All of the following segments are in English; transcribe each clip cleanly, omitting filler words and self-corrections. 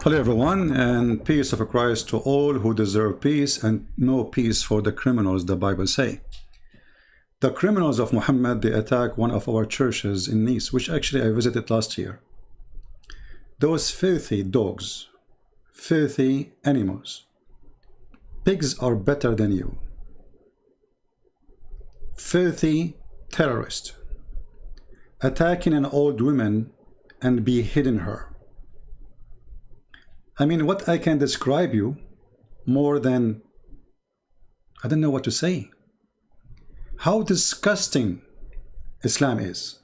Hello everyone, and peace of Christ to all who deserve peace, and no peace for the criminals, the Bible say. The criminals of Muhammad, they attack one of our churches in Nice, which actually I visited last year. Those filthy dogs, filthy animals. Pigs are better than you. Filthy terrorist, attacking an old woman and beheading her. I mean, what I can describe you more than, I don't know what to say. How disgusting Islam is.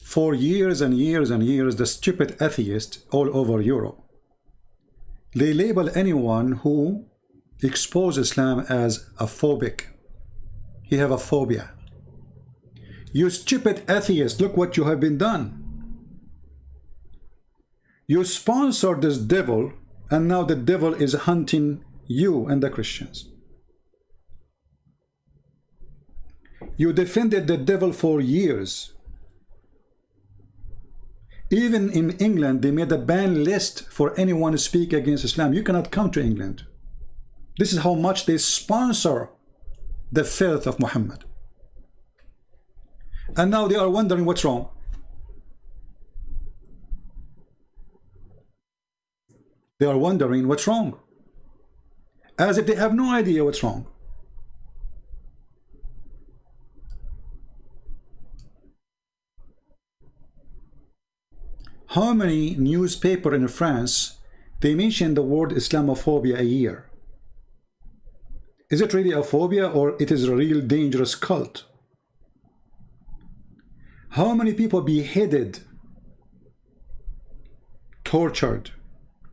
For years and years and years, the stupid atheists all over Europe, they label anyone who exposes Islam as a phobic. You have a phobia. You stupid atheist, look what you have been done. You sponsored this devil, and now the devil is hunting you and the Christians. You defended the devil for years. Even in England, they made a ban list for anyone to speak against Islam. You cannot come to England. This is how much they sponsor the filth of Muhammad. And now they are wondering what's wrong. They are wondering what's wrong, as if they have no idea what's wrong. How many newspapers in France, they mention the word Islamophobia a year? Is it really a phobia, or it is a real dangerous cult? How many people beheaded, tortured,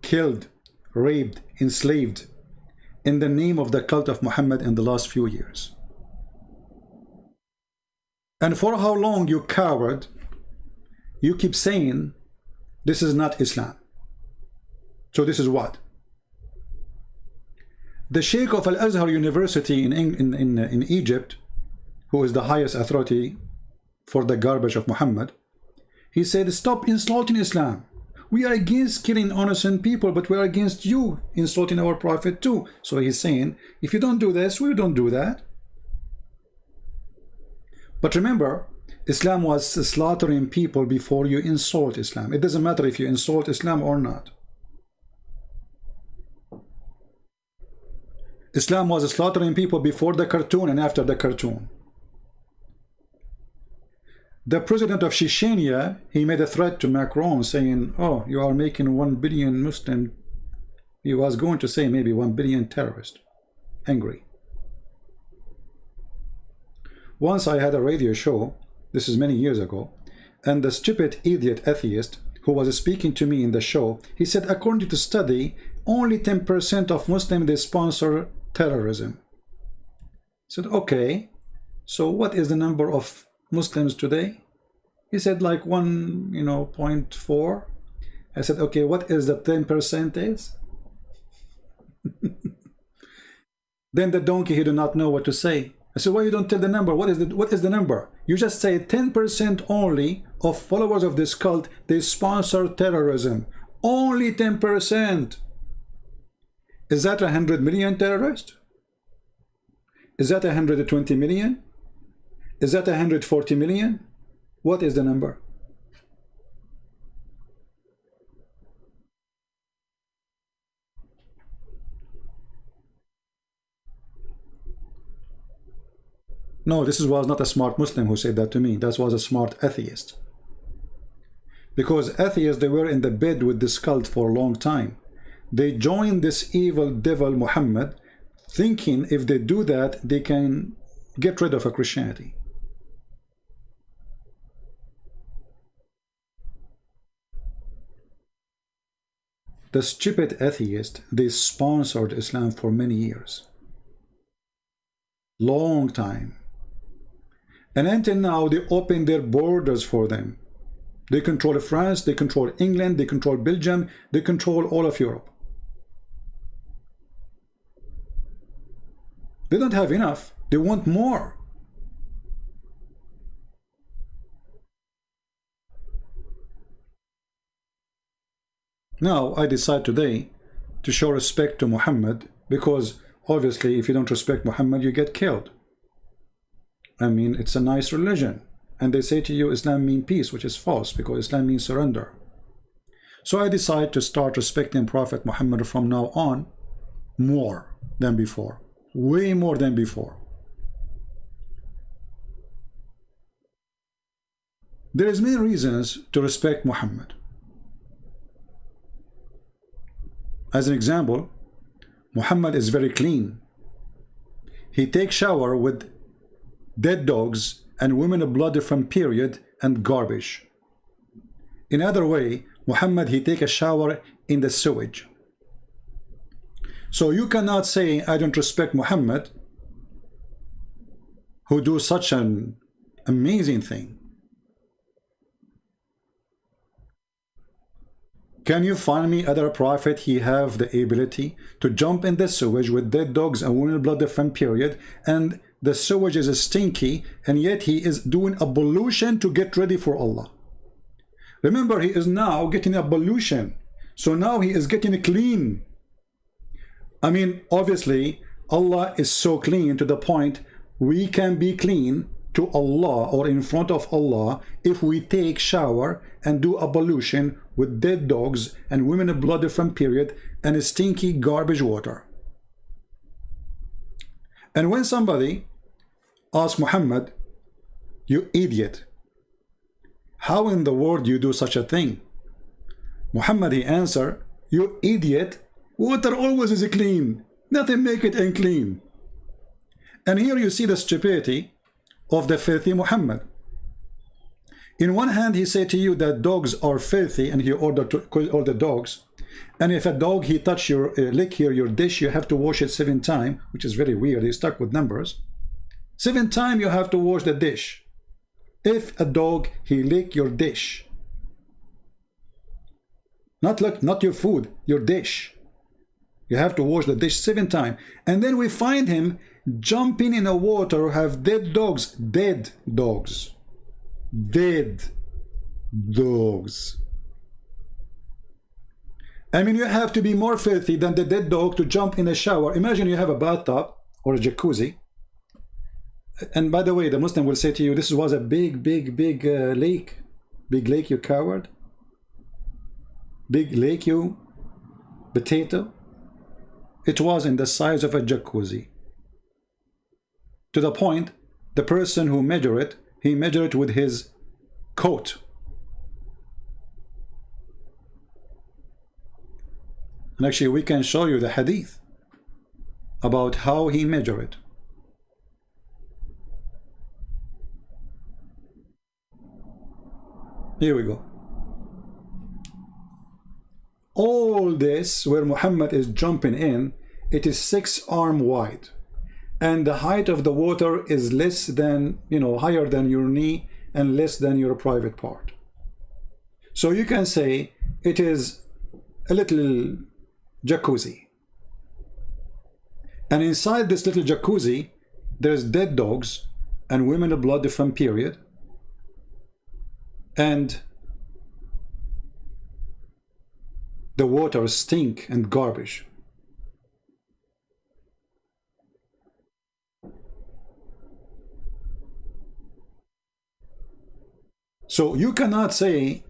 killed, raped, enslaved in the name of the cult of Muhammad in the last few years? And for how long, you coward, you keep saying this is not Islam? So this is what? The Sheikh of Al-Azhar University in Egypt, who is the highest authority for the garbage of Muhammad, he said, stop insulting Islam. We are against killing innocent people, but we are against you insulting our prophet too. So he's saying, if you don't do this, we don't do that. But remember, Islam was slaughtering people before you insult Islam. It doesn't matter if you insult Islam or not. Islam was slaughtering people before the cartoon and after the cartoon. The president of Chechnya, he made a threat to Macron saying, oh, you are making 1 billion Muslim. He was going to say maybe 1 billion terrorists. Angry. Once I had a radio show, this is many years ago, and the stupid idiot atheist who was speaking to me in the show, he said, according to study, only 10% of Muslims, they sponsor terrorism. I said, okay, so what is the number of Muslims today? He said like 0.4. I said, okay, what is the 10% is? Then the donkey, he did not know what to say. I said, why you don't tell the number? What is the number? You just say 10% only of followers of this cult, they sponsor terrorism. Only 10%. Is that 100 million terrorists? Is that 120 million? Is that 140 million? What is the number? No, this was not a smart Muslim who said that to me. That was a smart atheist. Because atheists, they were in the bed with this cult for a long time. They joined this evil devil Muhammad, thinking if they do that, they can get rid of a Christianity. The stupid atheist, they sponsored Islam for many years. Long time. And until now, they open their borders for them. They control France, they control England, they control Belgium, they control all of Europe. They don't have enough. They want more. Now I decide today to show respect to Muhammad, because obviously if you don't respect Muhammad, you get killed. I mean, it's a nice religion. And they say to you, Islam means peace, which is false, because Islam means surrender. So I decide to start respecting Prophet Muhammad from now on more than before. Way more than before. There is many reasons to respect Muhammad. As an example, Muhammad is very clean. He takes shower with dead dogs and women blood from period and garbage. In other way, Muhammad, he take a shower in the sewage. So you cannot say, I don't respect Muhammad, who do such an amazing thing. Can you find me other prophet he have the ability to jump in the sewage with dead dogs and women blood from period, and the sewage is stinky, and yet he is doing ablution to get ready for Allah? Remember, he is now getting ablution, so now he is getting clean. I mean, obviously Allah is so clean to the point we can be clean to Allah or in front of Allah if we take shower and do ablution with dead dogs and women blood from period and stinky garbage water. And when somebody asks Muhammad, you idiot, how in the world you do such a thing? Muhammad, he answer, you idiot, water always is clean, nothing make it unclean. And here you see the stupidity of the filthy Muhammad. In one hand, he said to you that dogs are filthy, and he ordered to call all the dogs. And if a dog he touch your lick here your dish, you have to wash it 7 times, which is very weird. He's stuck with numbers. 7 times you have to wash the dish. If a dog he lick your dish, not your food, your dish, you have to wash the dish 7 times. And then we find him jumping in the water, have dead dogs, dead dogs. Dead dogs. I mean, you have to be more filthy than the dead dog to jump in a shower. Imagine you have a bathtub or a jacuzzi. And by the way, the Muslim will say to you, this was a big lake. Big lake, you coward. Big lake, you potato. It was in the size of a jacuzzi. To the point, the person who measured it, he measured it with his coat. And actually, we can show you the hadith about how he measured it. Here we go. All this where Muhammad is jumping in, it is 6 arms wide. And the height of the water is less than, higher than your knee and less than your private part. So you can say it is a little jacuzzi. And inside this little jacuzzi, there's dead dogs and women blood from period. And the water stink and garbage. So you cannot say,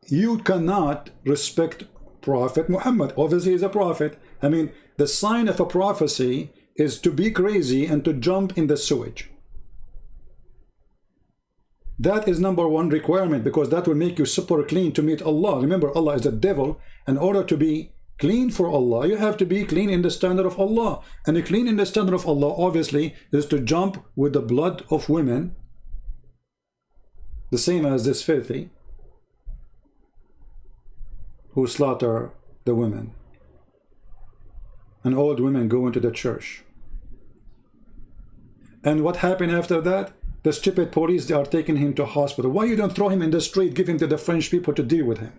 you cannot respect Prophet Muhammad. Obviously he's a prophet. I mean, the sign of a prophecy is to be crazy and to jump in the sewage. That is #1 requirement, because that will make you super clean to meet Allah. Remember, Allah is the devil. In order to be clean for Allah, you have to be clean in the standard of Allah. And the clean in the standard of Allah, obviously, is to jump with the blood of women, the same as this filthy who slaughter the women. And old women go into the church. And what happened after that? The stupid police, they are taking him to hospital. Why you don't throw him in the street, give him to the French people to deal with him?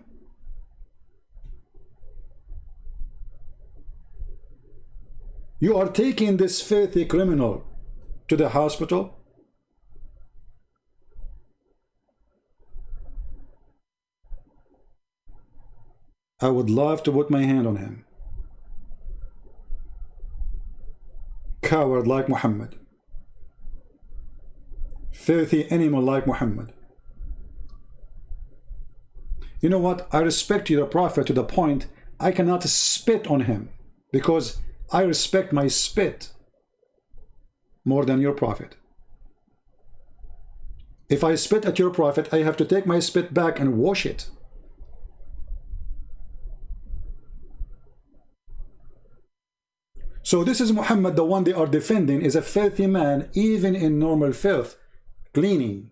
You are taking this filthy criminal to the hospital. I would love to put my hand on him. Coward like Muhammad. Filthy animal like Muhammad. You know what? I respect your prophet to the point I cannot spit on him, because I respect my spit more than your prophet. If I spit at your prophet, I have to take my spit back and wash it. So this is Muhammad, the one they are defending, is a filthy man, even in normal filth, cleaning.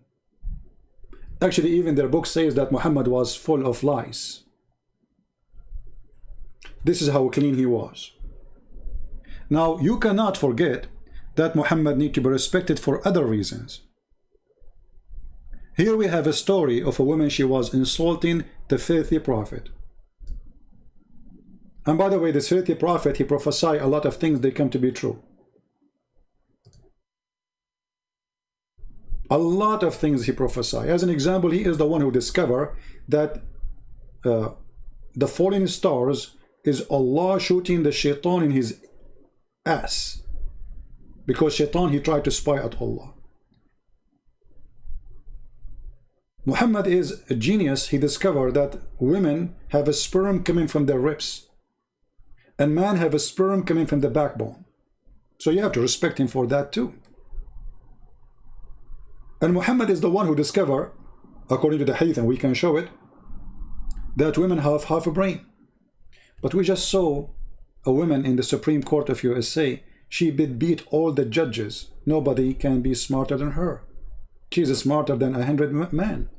Actually, even their book says that Muhammad was full of lies. This is how clean he was. Now, you cannot forget that Muhammad needs to be respected for other reasons. Here we have a story of a woman, she was insulting the filthy prophet. And by the way, this filthy prophet, he prophesied a lot of things, they come to be true. A lot of things he prophesied. As an example, he is the one who discovered that the falling stars is Allah shooting the shaitan in his ass. Because shaitan, he tried to spy at Allah. Muhammad is a genius. He discovered that women have a sperm coming from their ribs, and man have a sperm coming from the backbone. So you have to respect him for that too. And Muhammad is the one who discovered, according to the hadith, and we can show it, that women have half a brain. But we just saw a woman in the Supreme Court of USA. She beat all the judges. Nobody can be smarter than her. She's smarter than 100 men.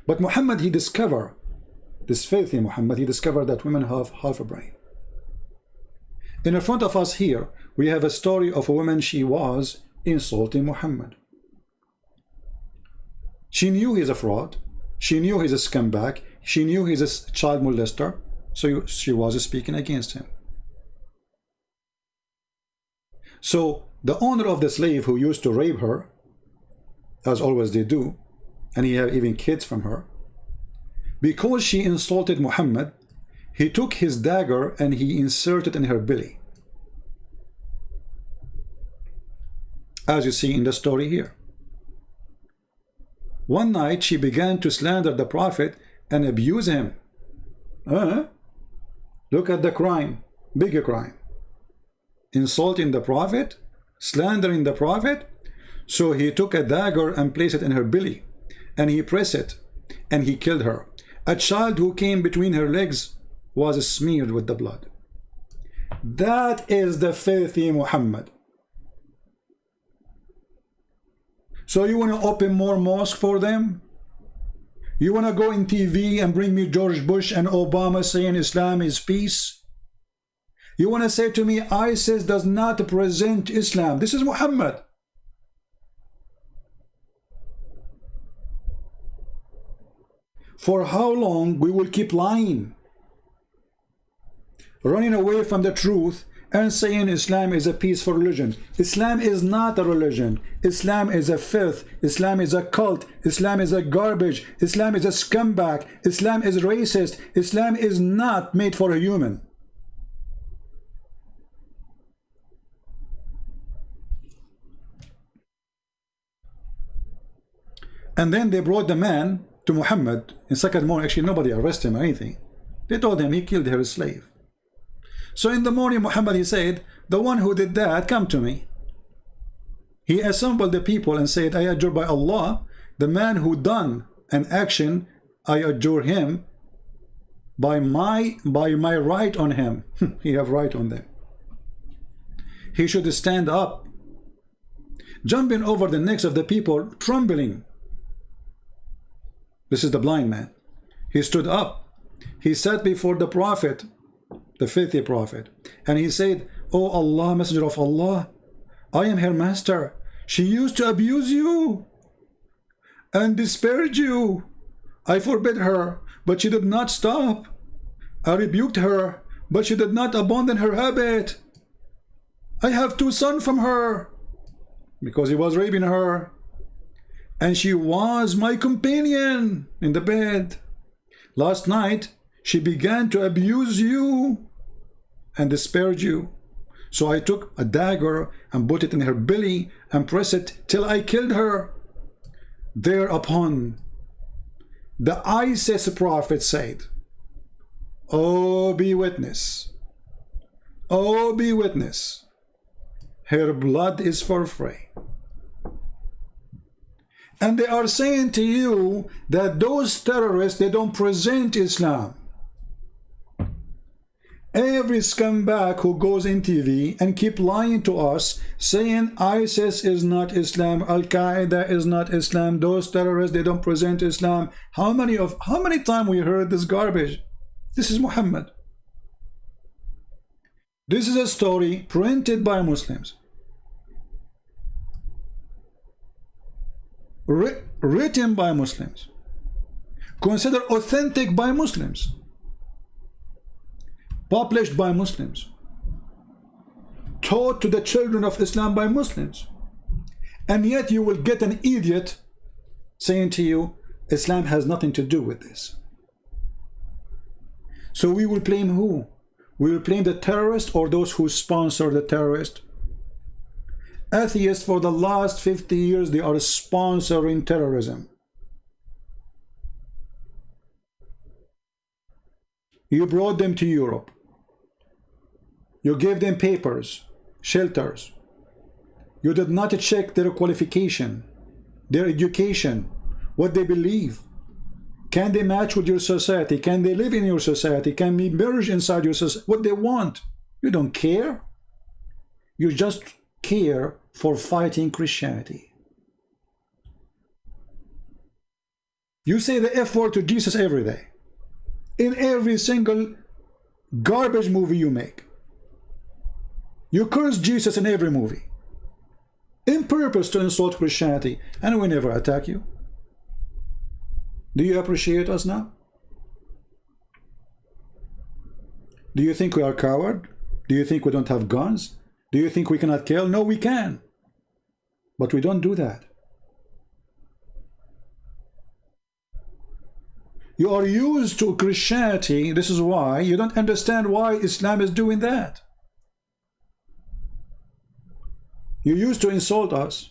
But Muhammad, he discovered, this filthy Muhammad, he discovered that women have half a brain. In front of us here, we have a story of a woman, she was insulting Muhammad. She knew he's a fraud. She knew he's a scumbag. She knew he's a child molester. So she was speaking against him. So the owner of the slave who used to rape her, as always they do, and he had even kids from her, because she insulted Muhammad, he took his dagger and he inserted in her belly, as you see in the story here. One night she began to slander the prophet and abuse him. Look at the crime, bigger crime. Insulting the prophet, slandering the prophet. So he took a dagger and placed it in her belly, and he pressed it, and he killed her. A child who came between her legs was smeared with the blood. That is the filthy Muhammad. So you want to open more mosques for them? You want to go in TV and bring me George Bush and Obama saying Islam is peace? You want to say to me ISIS does not present Islam? This is Muhammad. For how long we will keep lying, running away from the truth, and saying Islam is a peaceful religion? Islam is not a religion. Islam is a filth. Islam is a cult. Islam is a garbage. Islam is a scumbag. Islam is racist. Islam is not made for a human. And then they brought the man to Muhammad in second morning. Actually, nobody arrested him or anything. They told him he killed her slave. So in the morning, Muhammad, he said, the one who did that, come to me. He assembled the people and said, I adjure by Allah, the man who done an action, I adjure him by my right on him. He have right on them. He should stand up, jumping over the necks of the people, trembling. This is the blind man. He stood up. He sat before the prophet, the filthy prophet, and he said, Oh Allah, Messenger of Allah, I am her master. She used to abuse you and disparage you. I forbid her, but she did not stop. I rebuked her, but she did not abandon her habit. I have 2 sons from her, because he was raping her, and she was my companion in the bed. Last night She began to abuse you and disparage you. So I took a dagger and put it in her belly and pressed it till I killed her. Thereupon, the ISIS prophet said, "Oh, be witness. Oh, be witness. Her blood is for free." And they are saying to you that those terrorists, they don't present Islam. Every scumbag who goes in TV and keep lying to us, saying ISIS is not Islam, Al-Qaeda is not Islam, those terrorists, they don't present Islam. How many times we heard this garbage? This is Muhammad. This is a story printed by Muslims, written by Muslims, considered authentic by Muslims, published by Muslims, taught to the children of Islam by Muslims. And yet you will get an idiot saying to you, Islam has nothing to do with this. So we will blame who? We will blame the terrorist or those who sponsor the terrorist? Atheists for the last 50 years, they are sponsoring terrorism. You brought them to Europe. You gave them papers, shelters. You did not check their qualification, their education, what they believe. Can they match with your society? Can they live in your society? Can we merge inside your society? What they want? You don't care. You just care for fighting Christianity. You say the F word to Jesus every day. In every single garbage movie you make. You curse Jesus in every movie. In purpose to insult Christianity. And we never attack you. Do you appreciate us now? Do you think we are coward? Do you think we don't have guns? Do you think we cannot kill? No, we can. But we don't do that. You are used to Christianity. This is why you don't understand why Islam is doing that. You used to insult us,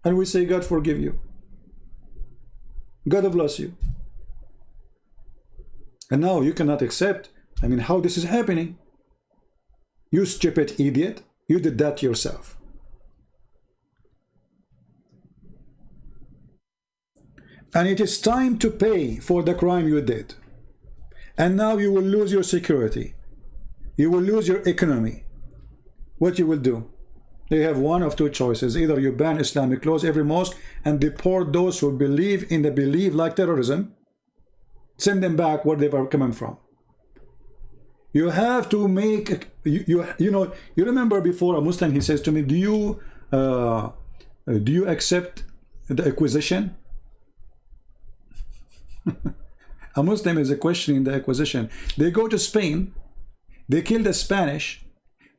and we say, God forgive you. God bless you. And now you cannot accept, I mean, how this is happening. You stupid idiot, you did that yourself. And it is time to pay for the crime you did. And now you will lose your security. You will lose your economy. What you will do? They have one of two choices. Either you ban Islamic laws every mosque and deport those who believe in the belief like terrorism, send them back where they were coming from. You have to make, you know, you remember before a Muslim, he says to me, do you accept the acquisition? A Muslim is questioning the acquisition. They go to Spain, they kill the Spanish,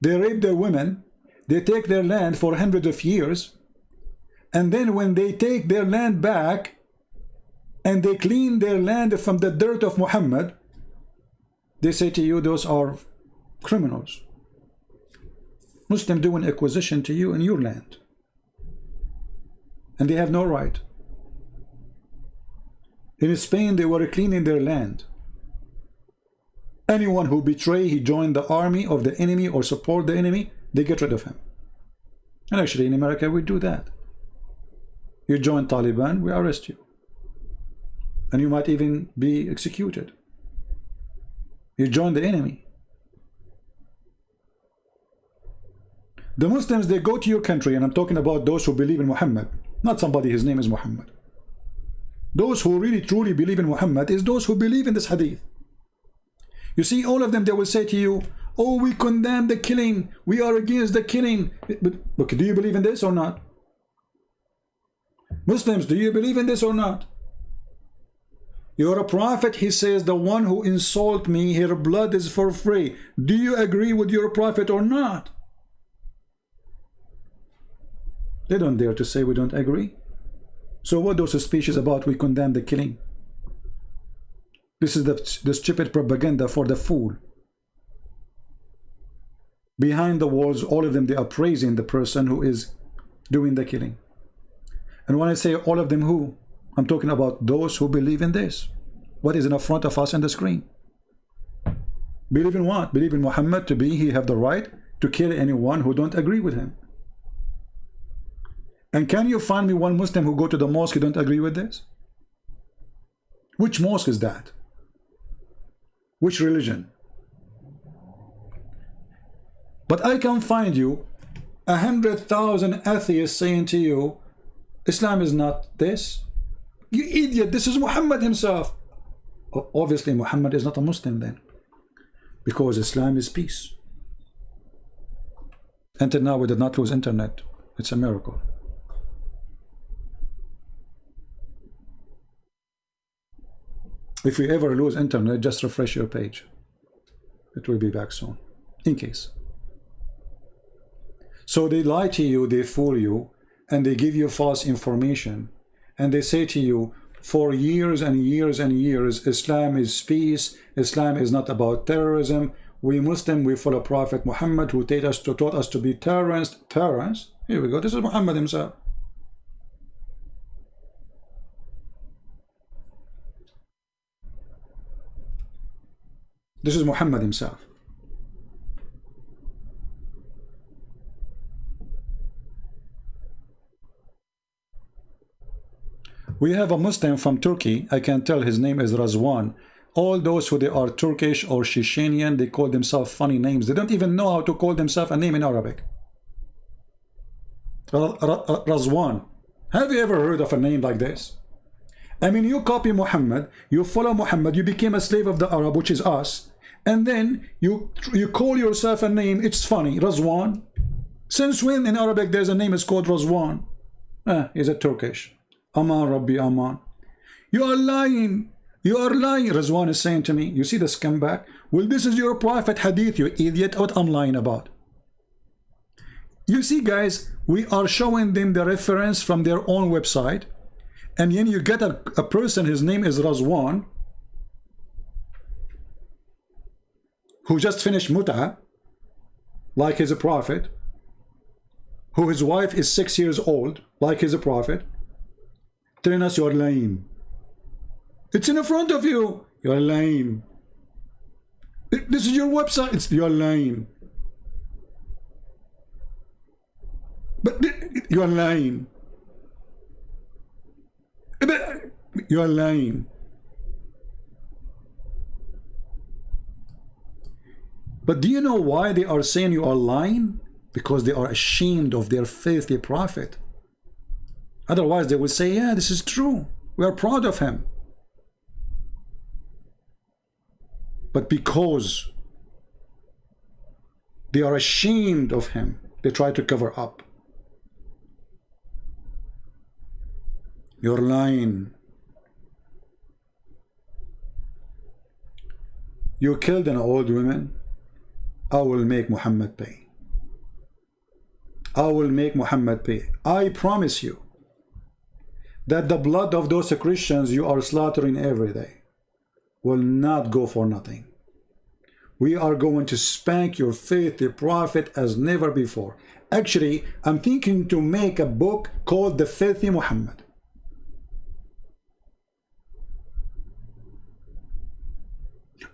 they rape their women, they take their land for hundreds of years, and then when they take their land back and they clean their land from the dirt of Muhammad, they say to you, those are criminals. Muslim doing acquisition to you in your land, and they have no right. In Spain, they were cleaning their land. Anyone who betray, he joined the army of the enemy or support the enemy, they get rid of him. And actually in America we do that. You join Taliban, we arrest you. And you might even be executed. You join the enemy. The Muslims, they go to your country, and I'm talking about those who believe in Muhammad, not somebody his name is Muhammad. Those who really truly believe in Muhammad is those who believe in this hadith. You see, all of them, they will say to you, oh, we condemn the killing, we are against the killing. But okay, do you believe in this or not? Muslims, do you believe in this or not? You're a prophet, he says, the one who insult me, her blood is for free. Do you agree with your prophet or not? They don't dare to say we don't agree. So what those speeches about we condemn the killing? This is the stupid propaganda for the fool. Behind the walls, all of them, they are praising the person who is doing the killing. And when I say all of them, who? I'm talking about those who believe in this. What is in front of us on the screen? Believe in what? Believe in Muhammad to be, he have the right to kill anyone who don't agree with him. And can you find me one Muslim who go to the mosque who don't agree with this? Which mosque is that? Which religion? But I can find you 100,000 atheists saying to you, Islam is not this. You idiot, this is Muhammad himself. Obviously Muhammad is not a Muslim then, because Islam is peace. Until now we did not lose internet. It's a miracle. If we ever lose internet, just refresh your page. It will be back soon, in case. So they lie to you, they fool you, and they give you false information. And they say to you, for years and years and years, Islam is peace, Islam is not about terrorism. We Muslim, we follow Prophet Muhammad, who taught us to be terrorists. Terrorists? Here we go, this is Muhammad himself. This is Muhammad himself. We have a Muslim from Turkey. I can tell his name is Razwan. All those who they are Turkish or Shishanian, they call themselves funny names. They don't even know how to call themselves a name in Arabic. Razwan. Have you ever heard of a name like this? I mean, you copy Muhammad, you follow Muhammad, you became a slave of the Arab, which is us, and then you call yourself a name. It's funny, Razwan. Since when in Arabic there's a name is called Razwan? Is it Turkish? Aman Rabbi Aman. You are lying. You are lying. Razwan is saying to me, you see the scumbag? Well, this is your prophet hadith, you idiot. What I'm lying about? You see, guys, we are showing them the reference from their own website, and then you get a person, his name is Razwan, who just finished mut'ah, like he's a prophet, who his wife is 6 years old, like he's a prophet, telling us you're lying. It's in front of you. You're lying. This is your website. You're lying. But you're lying. You're lying. But do you know why they are saying you are lying? Because they are ashamed of their filthy prophet. Otherwise they would say, yeah, this is true. We are proud of him. But because they are ashamed of him, they try to cover up. You're lying. You killed an old woman. I will make Muhammad pay. I will make Muhammad pay. I promise you that the blood of those Christians you are slaughtering every day will not go for nothing. We are going to spank your faithful prophet as never before. Actually, I'm thinking to make a book called The Filthy Muhammad.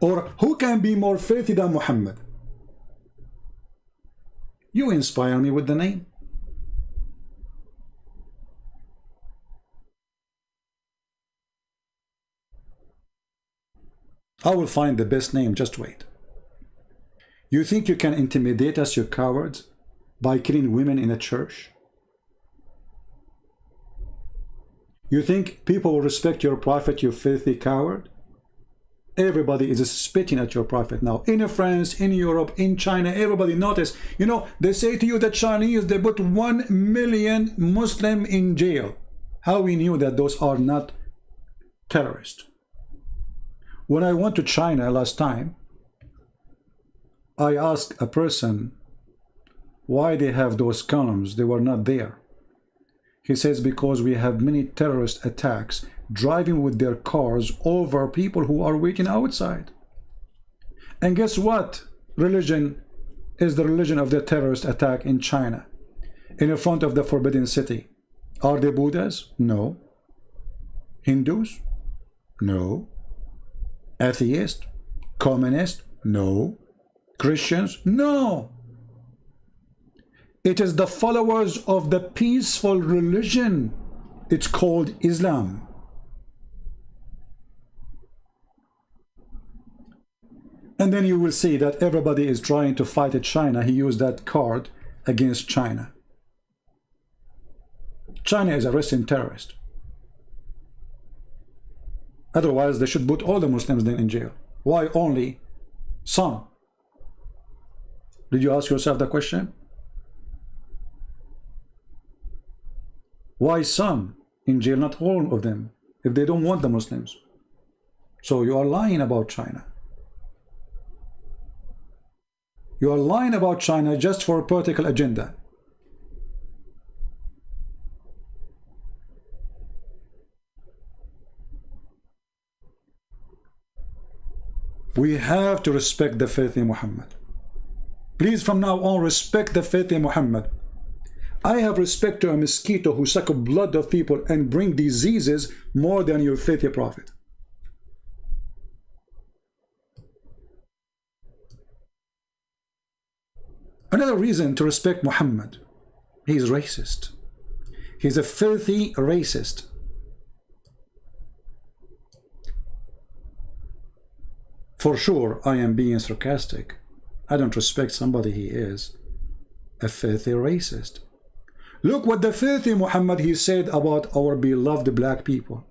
Or who can be more filthy than Muhammad? You inspire me with the name. I will find the best name, just wait. You think you can intimidate us, you cowards, by killing women in a church? You think people will respect your prophet, you filthy coward? Everybody is spitting at your prophet now. In France, in Europe, in China, everybody notice. You know, they say to you that Chinese, they put 1 million Muslim in jail. How we knew that those are not terrorists? When I went to China last time, I asked a person why they have those columns. They were not there. He says, because we have many terrorist attacks driving with their cars over people who are waiting outside. And guess what religion is the religion of the terrorist attack in China, in front of the Forbidden City? Are they Buddhas? No. Hindus? No. Atheist? Communist? No. Christians? No. It is the followers of the peaceful religion. It's called Islam. And then you will see that everybody is trying to fight China. He used that card against China. China is arresting terrorists. Otherwise, they should put all the Muslims then in jail. Why only some? Did you ask yourself the question? Why some in jail, not all of them, if they don't want the Muslims? So you are lying about China. You are lying about China just for a political agenda. We have to respect the faith in Muhammad. Please, from now on, respect the faith in Muhammad. I have respect to a mosquito who suck blood of people and bring diseases more than your faithful prophet. Another reason to respect Muhammad: he is racist. He's a filthy racist. For sure, I am being sarcastic. I don't respect somebody he is a filthy racist. Look what the filthy Muhammad he said about our beloved black people.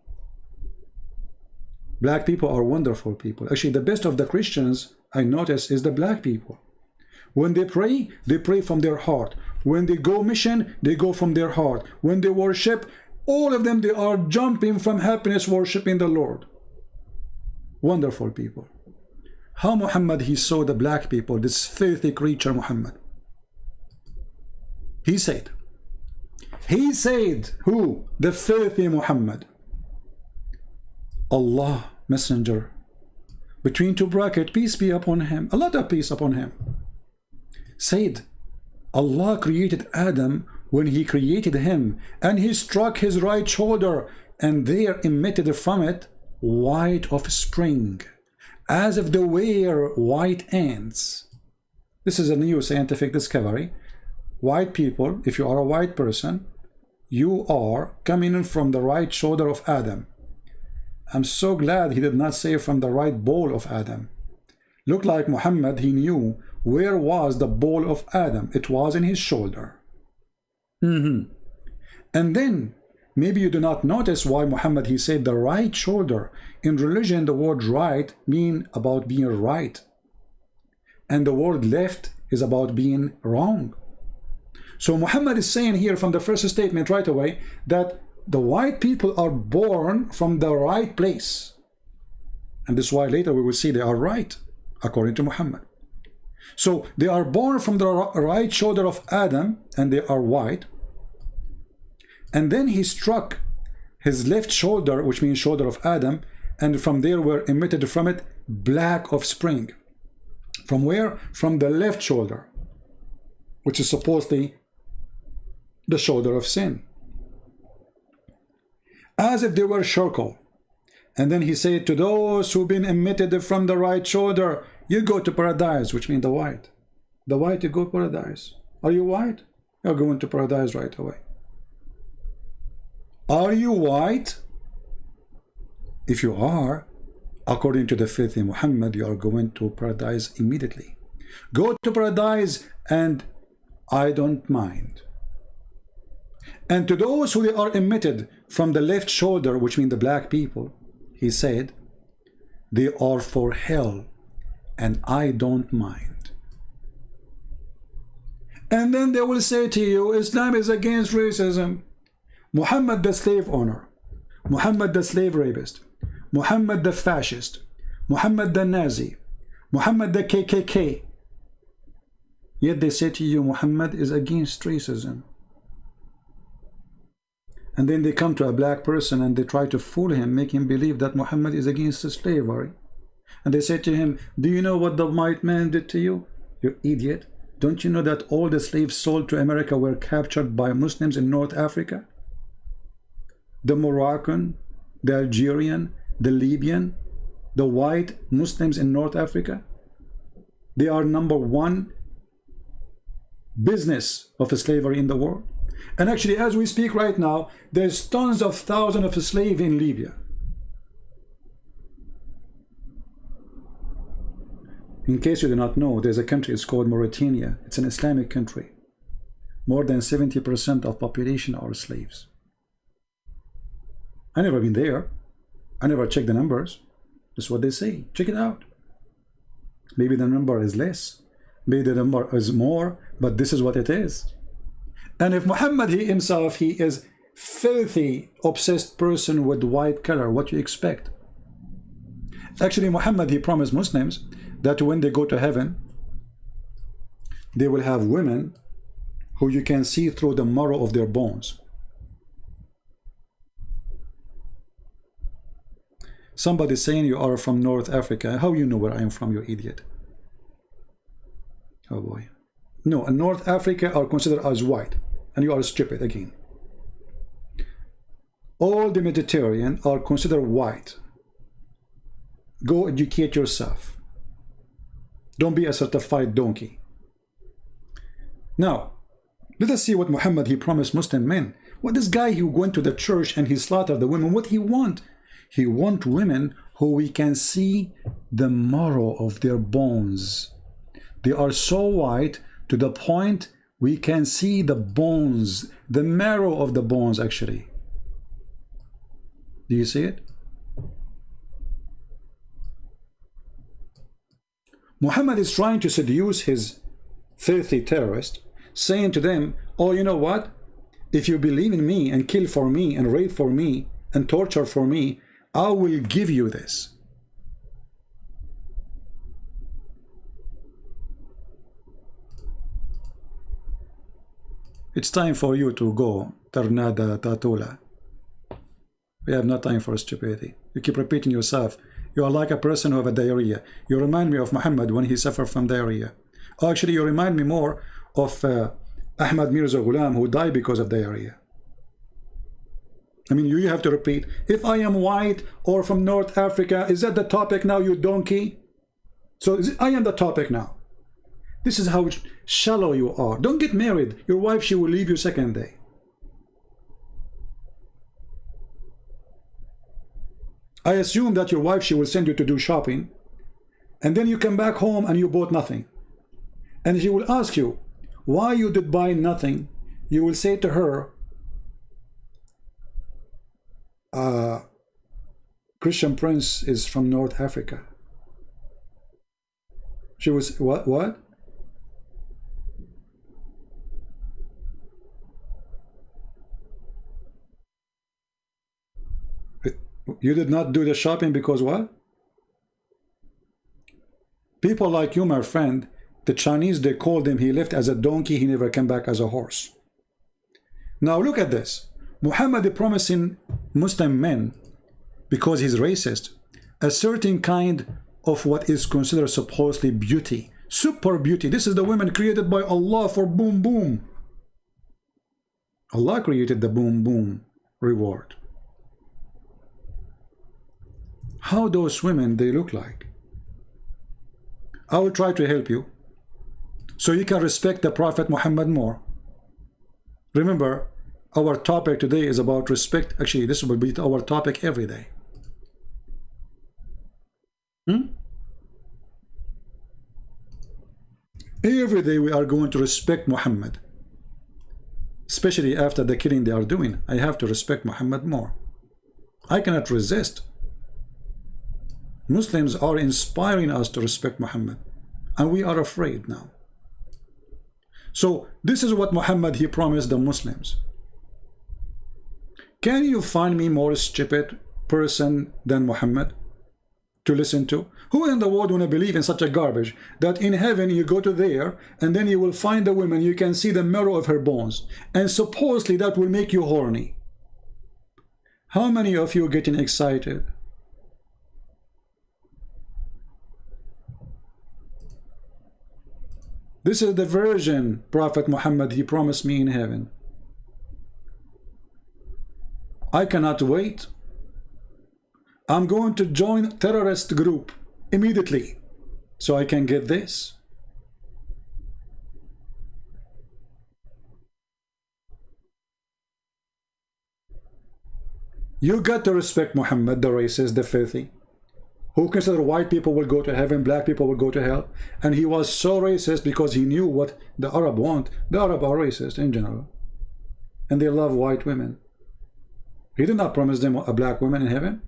Black people are wonderful people. Actually, the best of the Christians I notice is the black people. When they pray from their heart. When they go mission, they go from their heart. When they worship, all of them, they are jumping from happiness, worshiping the Lord. Wonderful people. How Muhammad he saw the black people, this filthy creature Muhammad. He said, who? The filthy Muhammad. Allah, messenger, between two brackets, peace be upon him, a lot of peace upon him, said, Allah created Adam when he created him, and he struck his right shoulder, and there emitted from it white offspring, as if they were white ants. This is a new scientific discovery. White people, if you are a white person, you are coming in from the right shoulder of Adam. I'm so glad he did not say from the right ball of Adam. Looked like Muhammad, he knew where was the ball of Adam. It was in his shoulder. And then maybe you do not notice why Muhammad he said the right shoulder. In religion, the word right mean about being right, and the word left is about being wrong. So Muhammad is saying here from the first statement right away that the white people are born from the right place, and this is why later we will see they are right according to Muhammad. So they are born from the right shoulder of Adam, and they are white. And then he struck his left shoulder, which means shoulder of Adam, and from there were emitted from it black offspring. From where? From the left shoulder, which is supposedly the shoulder of sin, as if they were charcoal. And then he said, to those who've been emitted from the right shoulder, you go to paradise, which means the white. The white, you go to paradise. Are you white? You're going to paradise right away. Are you white? If you are, according to the faith in Muhammad, you are going to paradise immediately. Go to paradise and I don't mind. And to those who are emitted from the left shoulder, which means the black people, he said, they are for hell, and I don't mind. And then they will say to you, Islam is against racism. Muhammad the slave owner, Muhammad the slave rapist, Muhammad the fascist, Muhammad the Nazi, Muhammad the KKK. Yet they say to you, Muhammad is against racism. And then they come to a black person and they try to fool him, make him believe that Muhammad is against slavery. And they say to him, do you know what the white man did to you? You idiot. Don't you know that all the slaves sold to America were captured by Muslims in North Africa? The Moroccan, the Algerian, the Libyan, the white Muslims in North Africa, they are #1 business of slavery in the world. And actually, as we speak right now, there's tons of thousands of slaves in Libya. In case you do not know, there's a country, it's called Mauritania. It's an Islamic country. More than 70% of population are slaves. I never been there. I never checked the numbers. That's what they say. Check it out. Maybe the number is less. Maybe the number is more, but this is what it is. And if Muhammad he himself, he is filthy, obsessed person with white color, what you expect? Actually, Muhammad, he promised Muslims that when they go to heaven, they will have women who you can see through the marrow of their bones. Somebody saying you are from North Africa. How you know where I am from, you idiot? Oh boy. No, in North Africa are considered as white, and you are stupid again. All the Mediterranean are considered white. Go educate yourself. Don't be a certified donkey. Now, let us see what Muhammad he promised Muslim men. What this guy who went to the church and he slaughtered the women, what he want? He want women who we can see the marrow of their bones. They are so white to the point we can see the bones, the marrow of the bones actually. Do you see it? Muhammad is trying to seduce his filthy terrorists, saying to them, oh, you know what? If you believe in me and kill for me and rape for me and torture for me, I will give you this. It's time for you to go, Tarnada Tatula. We have no time for stupidity. You keep repeating yourself. You are like a person who have a diarrhea. You remind me of Muhammad when he suffered from diarrhea. Actually, you remind me more of Ahmad Mirza Ghulam, who died because of diarrhea. I mean, you have to repeat, if I am white or from North Africa, is that the topic now, you donkey? So I am the topic now. This is how shallow you are. Don't get married. Your wife, she will leave you second day. I assume that your wife, she will send you to do shopping, and then you come back home and you bought nothing. And she will ask you, why you did buy nothing? You will say to her, Christian Prince is from North Africa. She was, what? You did not do the shopping because what? People like you, my friend, the Chinese, they called him, he left as a donkey, he never came back as a horse. Now look at this. Muhammad promising Muslim men, because he's racist, a certain kind of what is considered supposedly beauty, super beauty. This is the women created by Allah for boom boom. Allah created the boom boom reward. How those women they look like? I will try to help you so you can respect the Prophet Muhammad more. Remember, our topic today is about respect. Actually, this will be our topic every day. Every day we are going to respect Muhammad, especially after the killing they are doing. I have to respect Muhammad more. I cannot resist. Muslims are inspiring us to respect Muhammad, and we are afraid now. So this is what Muhammad he promised the Muslims. Can you find me more stupid person than Muhammad to listen to? Who in the world want to believe in such a garbage that in heaven you go to there and then you will find a woman, you can see the marrow of her bones, and supposedly that will make you horny? How many of you getting excited? This is the virgin Prophet Muhammad, he promised me in heaven. I cannot wait. I'm going to join terrorist group immediately so I can get this. You got to respect Muhammad, the racist, the filthy, who consider white people will go to heaven, black people will go to hell. And he was so racist because he knew what the Arab want. The Arab are racist in general. And they love white women. He did not promise them a black woman in heaven.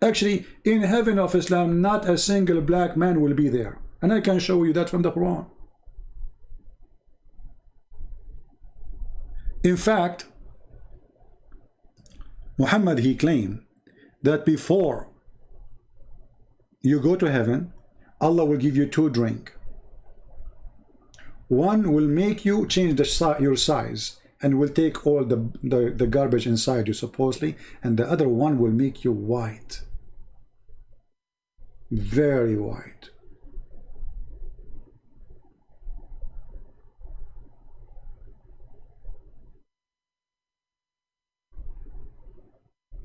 Actually, in heaven of Islam, not a single black man will be there. And I can show you that from the Quran. In fact, Muhammad, he claimed that before you go to heaven, Allah will give you two drinks. One will make you change your size and will take all the garbage inside you, supposedly, and the other one will make you white. Very white.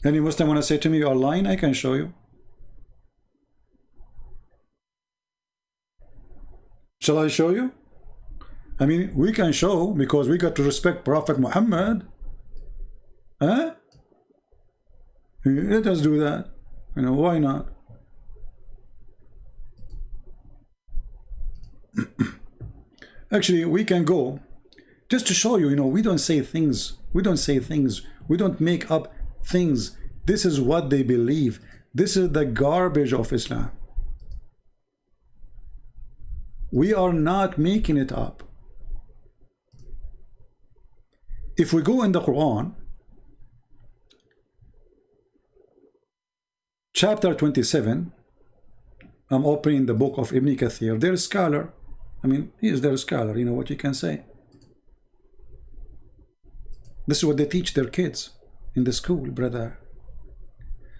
Any Muslim want to say to me you are lying? I can show you. Shall I show you? I mean, we can show because we got to respect Prophet Muhammad. Huh? Let us do that. You know, why not? Actually, we can go just to show you, you know, we don't say things. We don't say things. We don't make up things. This is what they believe. This is the garbage of Islam. We are not making it up. If we go in the Quran, chapter 27, I'm opening the book of Ibn Kathir. They're a scholar. I mean, he is their scholar. You know what you can say. This is what they teach their kids in the school, brother.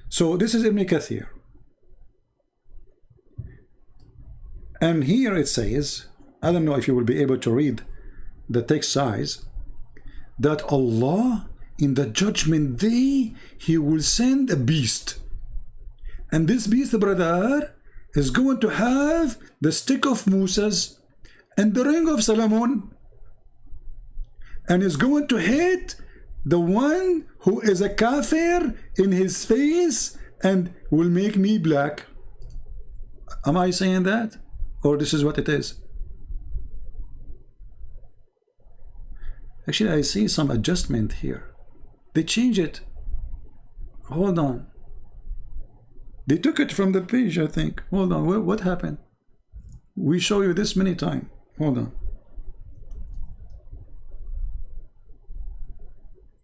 So this is Ibn Kathir. And here it says, I don't know if you will be able to read the text size, that Allah in the judgment day, he will send a beast. And this beast, brother, is going to have the stick of Moses and the ring of Solomon, and is going to hit the one who is a kafir in his face and will make me black. Am I saying that? Or this is what it is? Actually, I see some adjustment here. They change it. Hold on. They took it from the page, I think. Hold on. What happened? We show you this many times. Hold on.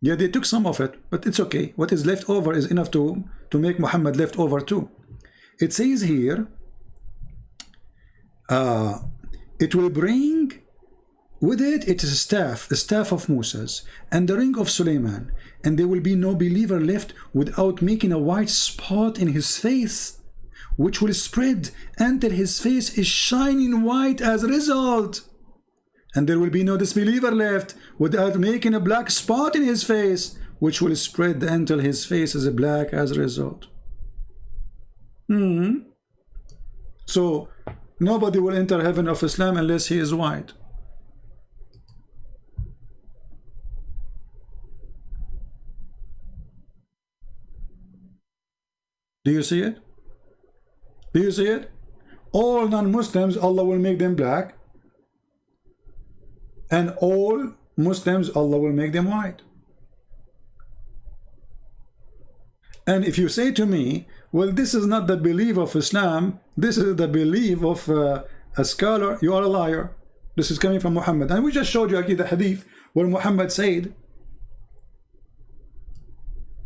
Yeah, they took some of it, but it's okay. What is left over is enough to make Muhammad left over too. It says here, it will bring with it, it is a staff, the staff of Moses, and the ring of Suleiman, and there will be no believer left without making a white spot in his face, which will spread until his face is shining white as a result. And there will be no disbeliever left without making a black spot in his face, which will spread until his face is black as a result. So nobody will enter heaven of Islam unless he is white. Do you see it? Do you see it? All non-Muslims, Allah will make them black. And all Muslims, Allah will make them white. And if you say to me, well, this is not the belief of Islam, this is the belief of a scholar, you are a liar. This is coming from Muhammad. And we just showed you again the hadith where Muhammad said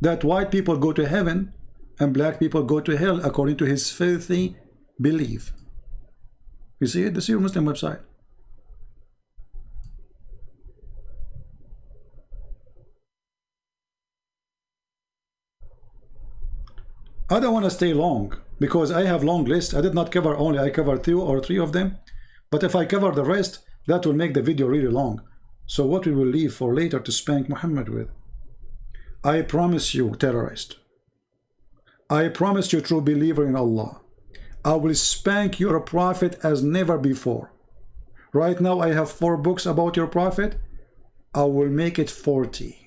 that white people go to heaven and black people go to hell according to his filthy belief. You see it? This is your Muslim website. I don't want to stay long because I have long list. I did not cover only, I covered 2 or 3 of them. But if I cover the rest, that will make the video really long. So what we will leave for later to spank Muhammad with. I promise you, terrorist. I promise you, true believer in Allah. I will spank your prophet as never before. Right now I have 4 books about your prophet. I will make it 40.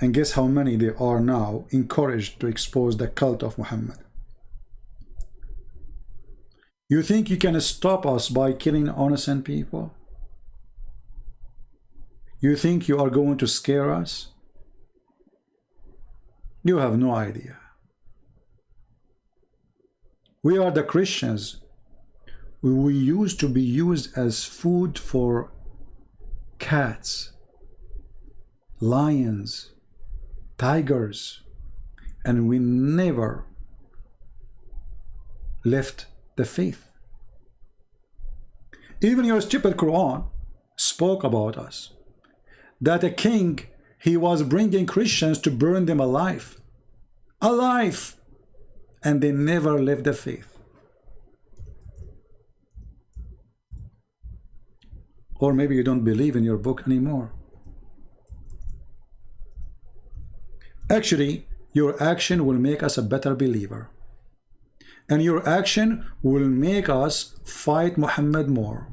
And guess how many they are now encouraged to expose the cult of Muhammad. You think you can stop us by killing innocent people? You think you are going to scare us? You have no idea. We are the Christians. We used to be used as food for cats, lions, tigers, and we never left the faith. Even your stupid Quran spoke about us, that a king, he was bringing Christians to burn them alive, and they never left the faith. Or maybe you don't believe in your book anymore. Actually, your action will make us a better believer. And your action will make us fight Muhammad more.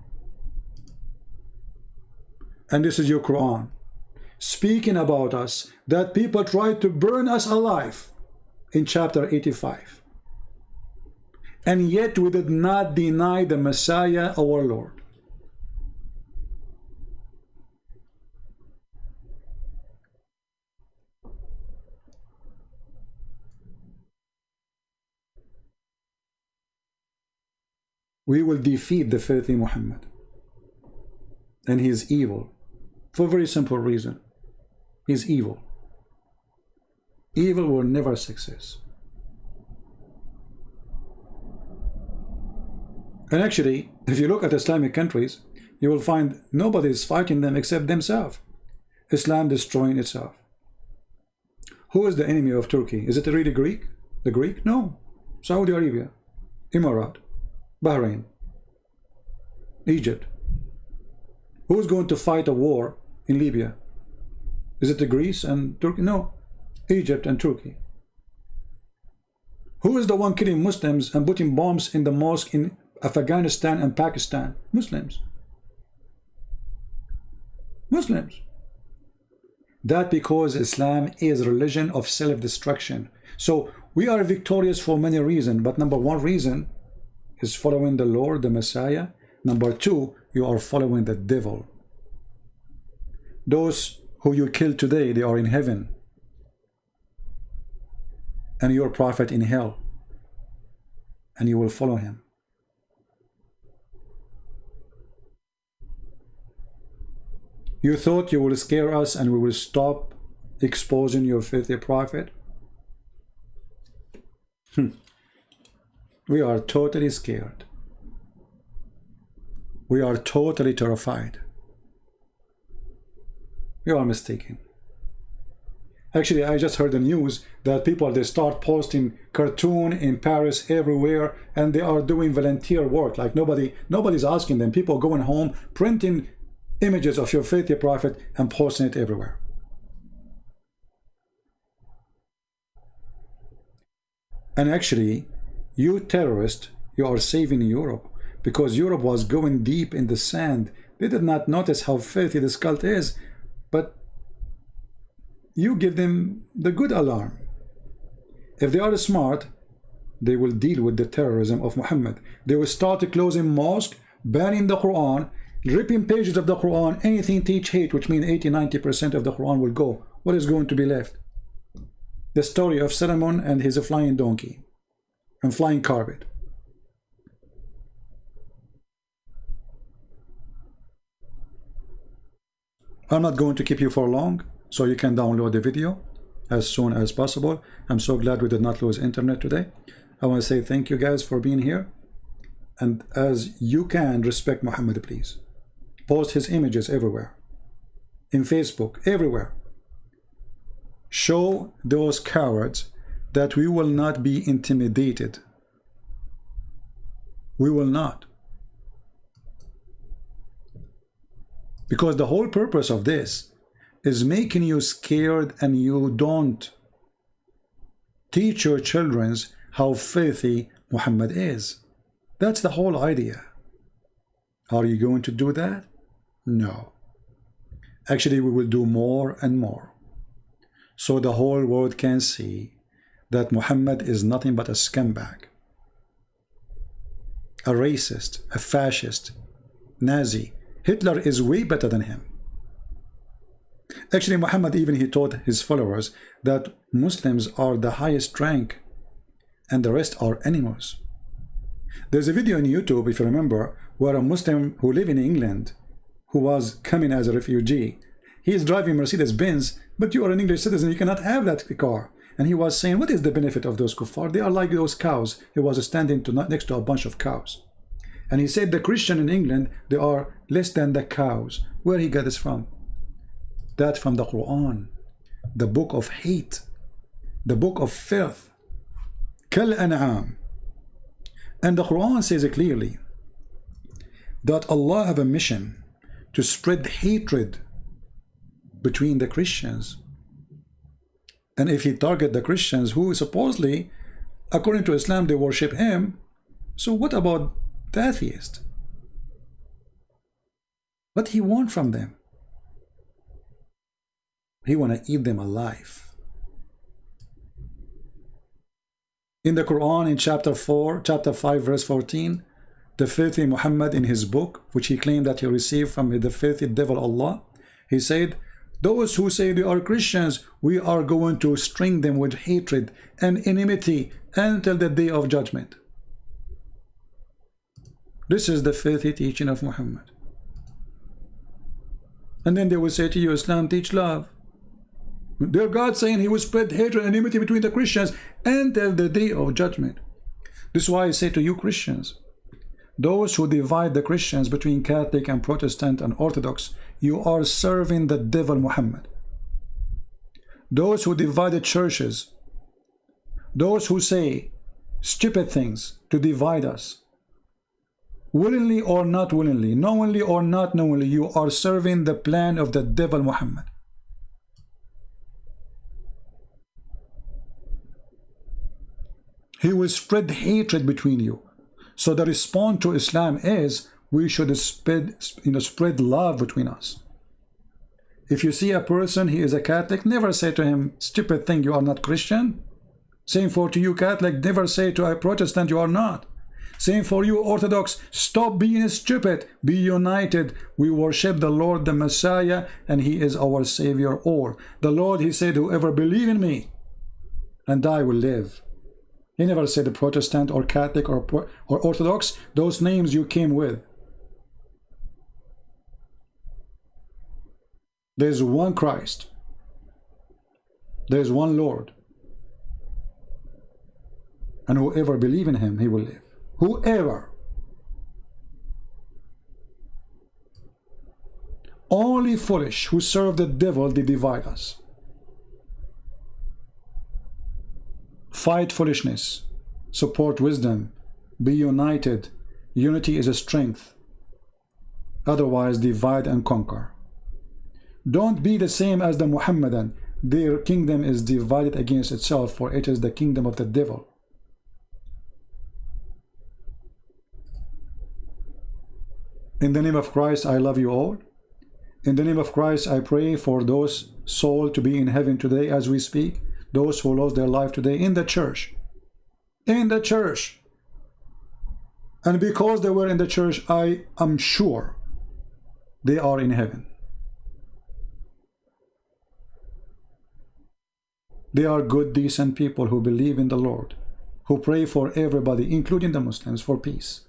And this is your Quran, speaking about us, that people tried to burn us alive in chapter 85. And yet we did not deny the Messiah, our Lord. We will defeat the filthy Muhammad. And he is evil. For a very simple reason. He is evil. Evil will never succeed. And actually, if you look at Islamic countries, you will find nobody is fighting them except themselves. Islam destroying itself. Who is the enemy of Turkey? Is it really Greek? The Greek? No. Saudi Arabia, Emirat, Bahrain, Egypt. Who is going to fight a war in Libya? Is it the Greece and Turkey? No. Egypt and Turkey. Who is the one killing Muslims and putting bombs in the mosque in Afghanistan and Pakistan? Muslims. Muslims. That because Islam is a religion of self-destruction. So we are victorious for many reasons, but number 1 reason is following the Lord, the Messiah. Number 2, you are following the devil. Those who you kill today, they are in heaven. And your prophet in hell. And you will follow him. You thought you will scare us and we will stop exposing your filthy prophet? We are totally scared. We are totally terrified. You are mistaken. Actually, I just heard the news that people, they start posting cartoon in Paris everywhere, and they are doing volunteer work. Like nobody's asking them. People going home, printing images of your faithful prophet and posting it everywhere. And actually, you terrorists, you are saving Europe, because Europe was going deep in the sand. They did not notice how filthy this cult is, but you give them the good alarm. If they are smart, they will deal with the terrorism of Muhammad. They will start closing mosques, banning the Quran, ripping pages of the Quran, anything teach hate, which means 80–90% of the Quran will go. What is going to be left? The story of Solomon and his flying donkey and flying carpet. I'm not going to keep you for long, so you can download the video as soon as possible. I'm so glad we did not lose internet today. I want to say thank you guys for being here. And as you can, respect Muhammad, please. post his images everywhere, in Facebook, everywhere. Show those cowards that we will not be intimidated. We will not. Because the whole purpose of this is making you scared, and you don't teach your children how filthy Muhammad is. That's the whole idea. Are you going to do that? No. Actually, we will do more and more, so the whole world can see that Muhammad is nothing but a scumbag, a racist, a fascist, Nazi. Hitler is way better than him. Actually, Muhammad, even he taught his followers that Muslims are the highest rank and the rest are animals. There's a video on YouTube, if you remember, where a Muslim who lives in England, who was coming as a refugee, he is driving Mercedes-Benz, but you are an English citizen, you cannot have that car. And he was saying, what is the benefit of those kuffar? They are like those cows. He was standing next to a bunch of cows. And he said the Christian in England, they are less than the cows. Where he got this from? That from the Quran, the book of hate, the book of filth. Kal an'am. And the Quran says it clearly that Allah have a mission to spread hatred between the Christians. And if he target the Christians who supposedly, according to Islam, they worship him, so what about the atheist? What he want from them? He want to eat them alive. In the Quran, in chapter 5, verse 14, the filthy Muhammad, in his book, which he claimed that he received from the filthy devil Allah, he said, those who say they are Christians, we are going to string them with hatred and enmity until the day of judgment. This is the filthy teaching of Muhammad. And then they will say to you, Islam teach love. Their God saying he will spread hatred and enmity between the Christians until the day of judgment. This is why I say to you Christians, those who divide the Christians between Catholic and Protestant and Orthodox, you are serving the devil Muhammad. Those who divide the churches, those who say stupid things to divide us, willingly or not willingly, knowingly or not knowingly, you are serving the plan of the devil Muhammad. He will spread hatred between you. So the response to Islam is we should spread love between us. If you see a person, he is a Catholic, never say to him, stupid thing, you are not Christian. Same for to you Catholic, never say to a Protestant, you are not. Same for you Orthodox, stop being stupid, be united. We worship the Lord, the Messiah, and he is our Savior all. The Lord, he said, whoever believe in me and I will live. He never said a Protestant or Catholic or Orthodox, those names you came with. There's one Christ. There's one Lord. And whoever believes in him, he will live. Whoever. Only foolish who serve the devil, they divide us. Fight foolishness, support wisdom, be united. Unity is a strength. Otherwise, divide and conquer. Don't be the same as the Muhammadan. Their kingdom is divided against itself, for it is the kingdom of the devil. In the name of Christ, I love you all. In the name of Christ, I pray for those souls to be in heaven today as we speak. Those who lost their life today in the church. In the church. And because they were in the church, I am sure they are in heaven. They are good, decent people who believe in the Lord, who pray for everybody, including the Muslims, for peace.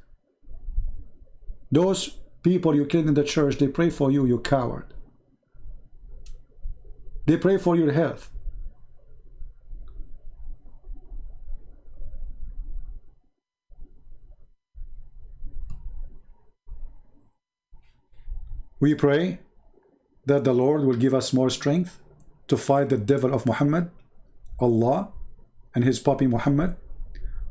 Those people you killed in the church, they pray for you, you coward. They pray for your health. We pray that the Lord will give us more strength to fight the devil of Muhammad, Allah, and his puppy Muhammad.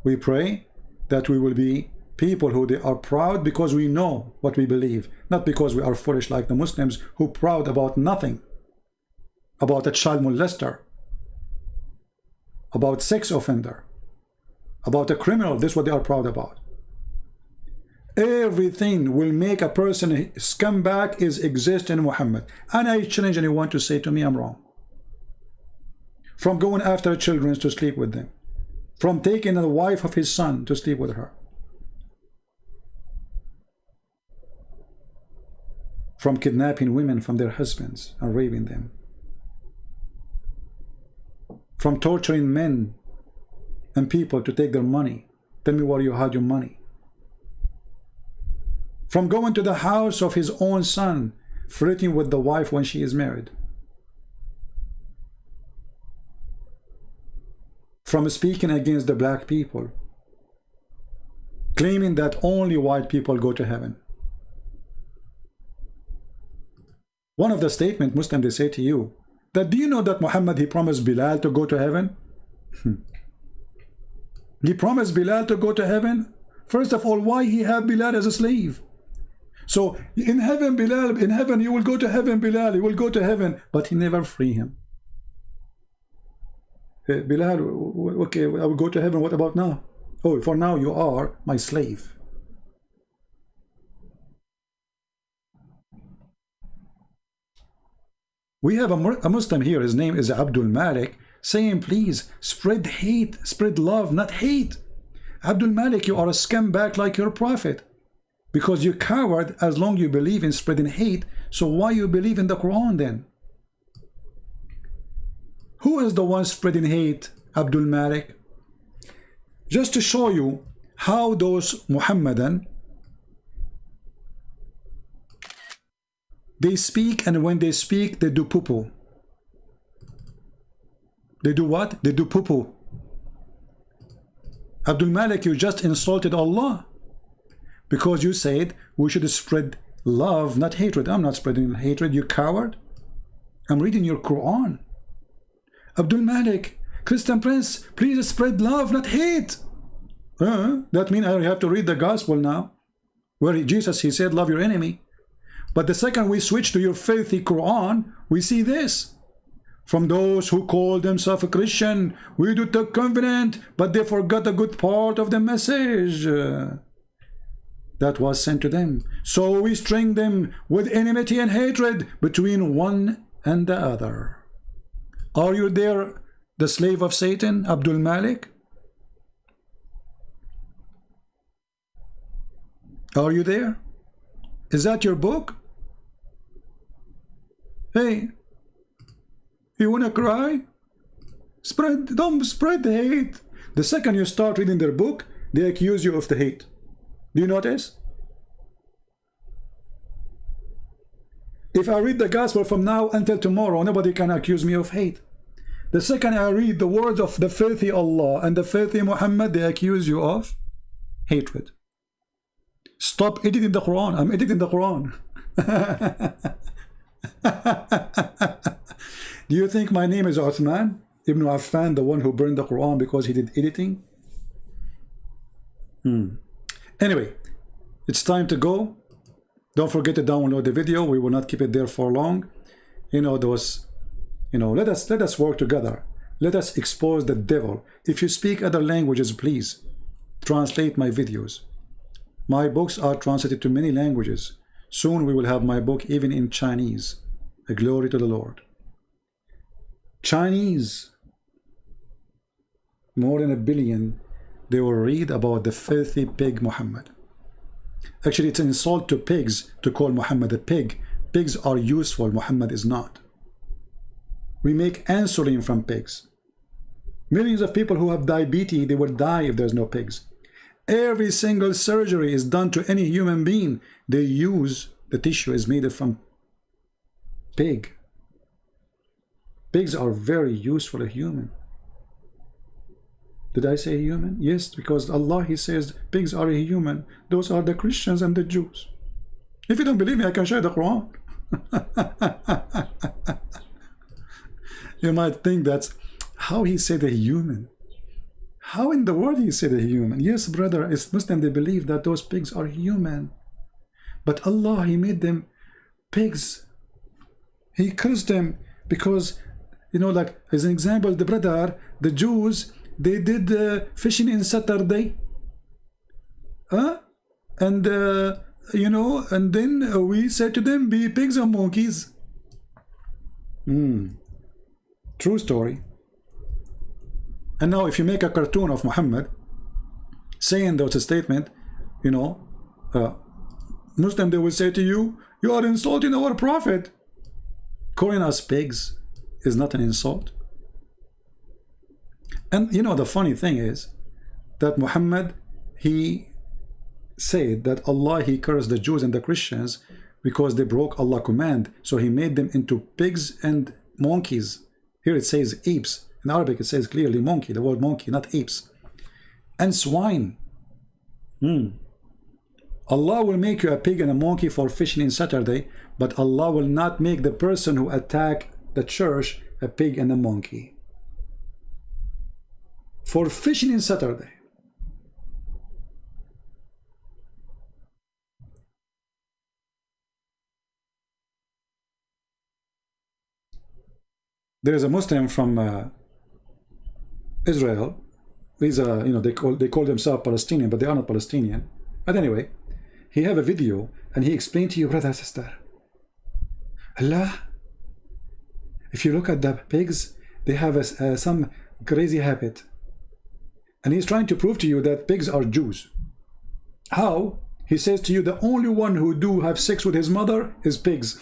We pray that we will be people who they are proud because we know what we believe, not because we are foolish like the Muslims who proud about nothing, about a child molester, about sex offender, about a criminal. This is what they are proud about. Everything will make a person a scumbag is exist in Muhammad. And I challenge anyone to say to me I'm wrong. From going after children to sleep with them, from taking the wife of his son to sleep with her, from kidnapping women from their husbands and raping them, from torturing men and people to take their money. Tell me where you had your money. From going to the house of his own son, flirting with the wife when she is married. From speaking against the black people, claiming that only white people go to heaven. One of the statements Muslims they say to you, that do you know that Muhammad, he promised Bilal to go to heaven? He promised Bilal to go to heaven? First of all, why he had Bilal as a slave? So in heaven, Bilal, in heaven you will go to heaven, Bilal, you will go to heaven, but he never free him. Bilal, okay, I will go to heaven, what about now? Oh, for now you are my slave. We have a Muslim here, his name is Abdul Malik, saying please spread hate, spread love, not hate. Abdul Malik, you are a scumbag like your prophet, because you coward as long you believe in spreading hate. So why you believe in the Quran then? Who is the one spreading hate? Abdul Malik. Just to show you how those Muhammadan, they speak, and when they speak they do poo-poo. They do what? They do poo-poo. Abdul Malik, you just insulted Allah because you said we should spread love, not hatred. I'm not spreading hatred, you coward. I'm reading your Quran. Abdul Malik, Christian Prince, please spread love, not hate. That means I have to read the gospel now, where Jesus, he said love your enemy. But the second we switch to your filthy Quran, we see this. From those who call themselves a Christian, we do the covenant, but they forgot a good part of the message that was sent to them. So we string them with enmity and hatred between one and the other. Are you there, the slave of Satan, Abdul Malik? Are you there? Is that your book? Hey, you wanna cry? Don't spread the hate. The second you start reading their book, they accuse you of the hate. Do you notice? If I read the gospel from now until tomorrow, nobody can accuse me of hate. The second I read the words of the filthy Allah and the filthy Muhammad, they accuse you of hatred. Stop editing the Quran. I'm editing the Quran. Do you think my name is Uthman Ibn Affan, the one who burned the Quran because he did editing? Anyway, it's time to go. Don't forget to download the video. We will not keep it there for long. You know, let us work together. Let us expose the devil. If you speak other languages, please translate my videos. My books are translated to many languages. Soon we will have my book even in Chinese. A glory to the Lord. Chinese, more than 1 billion, they will read about the filthy pig Muhammad. Actually, it's an insult to pigs to call Muhammad a pig. Pigs are useful, Muhammad is not. We make insulin from pigs. Millions of people who have diabetes, they will die if there's no pigs. Every single surgery is done to any human being. They use, the tissue is made from pig. Pigs are very useful, a human. Did I say human? Yes, because Allah, he says pigs are a human. Those are the Christians and the Jews. If you don't believe me, I can show you the Quran. You might think that's how he said a human. How in the world he said a human? Yes, brother, it's Muslim, they believe that those pigs are human. But Allah, He made them pigs. He cursed them because, you know, like as an example, the Jews, they did fishing in Saturday. And, you know, and then we said to them, be pigs or monkeys. True story. And now if you make a cartoon of Muhammad saying those statement, you know, Muslim, they will say to you, you are insulting our prophet. Calling us pigs is not an insult. And you know, the funny thing is that Muhammad, he said that Allah, He cursed the Jews and the Christians because they broke Allah's command. So He made them into pigs and monkeys. Here it says apes. In Arabic it says clearly monkey, the word monkey, not apes. And swine. Allah will make you a pig and a monkey for fishing in Saturday, but Allah will not make the person who attack the church a pig and a monkey. For fishing in Saturday. There is a Muslim from Israel. He's a, you know, they call themselves Palestinian, but they are not Palestinian. But anyway, he have a video and he explained to you, brother, sister, Allah, if you look at the pigs, they have some crazy habit. And he's trying to prove to you that pigs are Jews. How? He says to you, the only one who do have sex with his mother is pigs.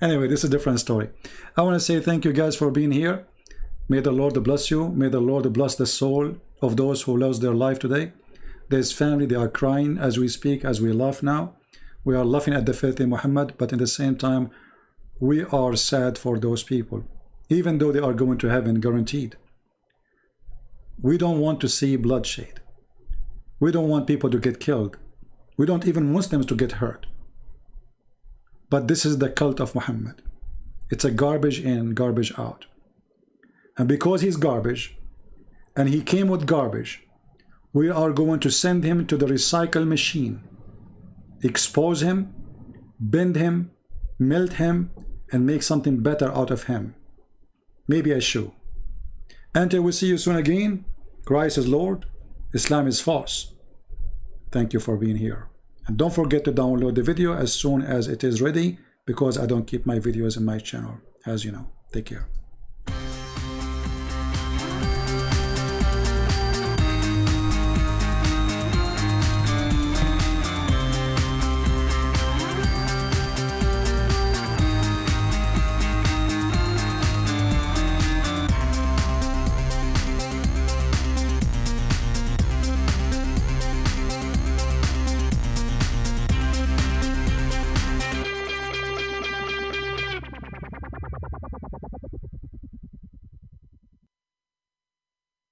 Anyway, this is a different story. I want to say thank you guys for being here. May the Lord bless you. May the Lord bless the soul of those who lost their life today. There's family, they are crying as we speak, as we laugh now. We are laughing at the filthy Muhammad, but at the same time, we are sad for those people, even though they are going to heaven guaranteed. We don't want to see bloodshed. We don't want people to get killed. We don't even Muslims to get hurt. But this is the cult of Muhammad. It's a garbage in, garbage out. And because he's garbage, and he came with garbage, we are going to send him to the recycle machine, expose him, bend him, melt him, and make something better out of him. Maybe a shoe. Until we see you soon again, Christ is Lord, Islam is false. Thank you for being here. And don't forget to download the video as soon as it is ready, because I don't keep my videos in my channel, as you know. Take care.